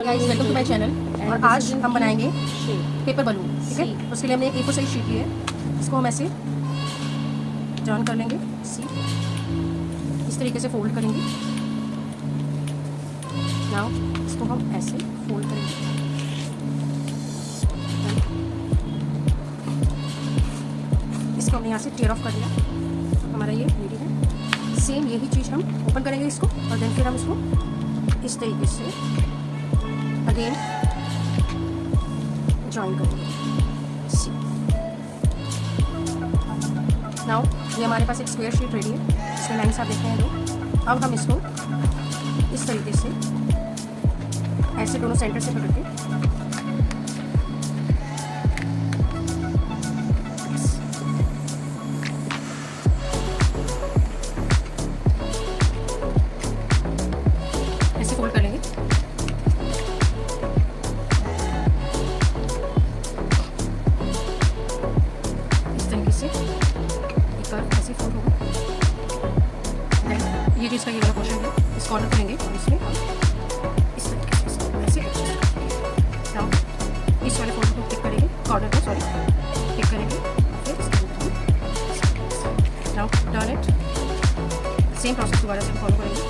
Guys welcome to my channel. और आज हम बनाएंगे पेपर बलून। ठीक है, उसके लिए हमने एक A4 साइज शीट ली है। इसको हम ऐसे जॉइन कर लेंगे। सी इस तरीके से फोल्ड करेंगे। नाउ इसको हम ऐसे फोल्ड करेंगे। इसको हमने यहाँ से टेयर ऑफ कर दिया। हमारा ये रेडी है। सेम यही चीज़ हम ओपन करेंगे इसको, और देन फिर हम इसको इस तरीके से अगेन जॉइन करेंगे। नाउ ये हमारे पास एक स्क्वायर शीट रेडी है। इसमें लाइन्स आप देख रहे हैं दो। अब हम इसको इस तरीके से ऐसे दोनों सेंटर से पकड़ के ऐसे फोल्ड कर लेंगे। एक बार ऐसे फोल्ड होगा। ये जो इसका ये वाला पोर्शन है, इस कॉर्नर को लेंगे और इसमें इस तरीके से इसको ऐसे नाउ इस वाले फोल्ड को टिक करेंगे, कॉर्नर को सॉरी टिक करेंगे, फिर इसके अंदर now done it. Same process दोबारा से फॉलो करेंगे।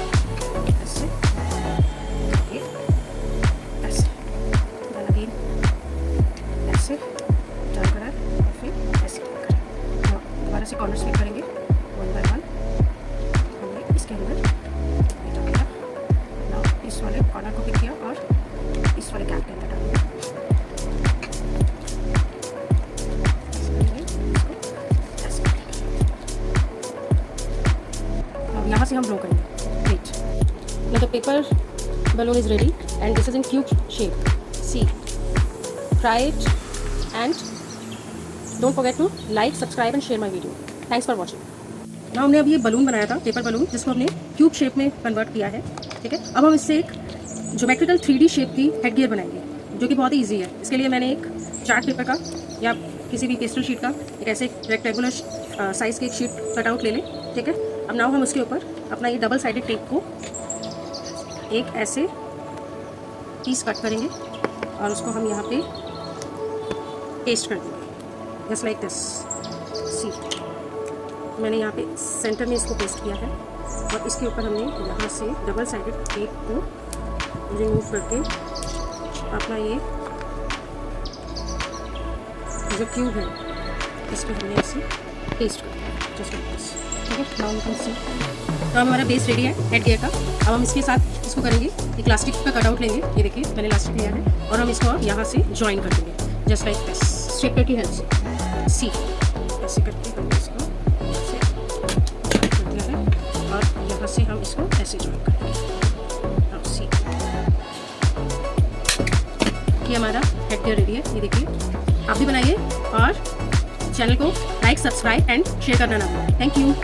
ऐसे ऐसे देन अगेन ऐसे टर्न करा और फिर ऐसे दोबारा से कॉर्नर्स पिक करेंगे वन बाय वन। हमने इसके अंदर नाउ इस वाले कॉर्नर को पिक किया और इस वाले गैप के अंदर डाल दिया। अब यहाँ से हम ड्रॉ करेंगे। Wait, now the paper balloon is ready and this is in cube shape. See, try it and don't forget to like, subscribe and share my video. Thanks for watching. ना हमने अब ये बलून बनाया था, paper balloon, जिसको हमने cube shape में convert किया है। ठीक है, अब हम इससे एक ज्योमेट्रिकल 3D शेप की हेड गियर बनाएंगे, जो कि बहुत ही ईजी है। इसके लिए मैंने एक चार्ट पेपर का या किसी भी पेस्टल शीट का एक ऐसे रेक्टेंगुलर साइज़ की एक शीट कटआउट ले लें। ठीक है, अब नाउ हम उसके ऊपर अपना ये डबल साइडेड टेप को एक ऐसे पीस कट करेंगे और उसको हम यहाँ पे पेस्ट कर देंगे जस्ट लाइक दिस। सी, मैंने यहाँ पे सेंटर में इसको पेस्ट किया है और इसके ऊपर हमने यहाँ से डबल साइडेड टेप को रिमूव करके अपना ये जो क्यूब है इस पर हमने ऐसे पेस्ट कर दिया जस्ट लाइक दिस। ठीक है, नाउ यू कैन सी। तो हमारा बेस रेडी है हेड गियर का। अब हम इसके साथ इसको करेंगे, एक इलास्टिक का कटआउट लेंगे। ये देखिए मैंने इलास्टिक लिया है और हम इसको यहाँ से ज्वाइन कर देंगे जस्ट लाइक दिस, स्ट्रेपलर की हेल्प से। सी, ऐसे करके हम इसको ऐसे कर दिया है और यहाँ से हम इसको ऐसे ज्वाइन करेंगे। अब सी, ये हमारा हेड गियर रेडी है। ये देखिए, आप भी बनाइए और चैनल को लाइक, सब्सक्राइब एंड शेयर करना ना भूलें। Thank you.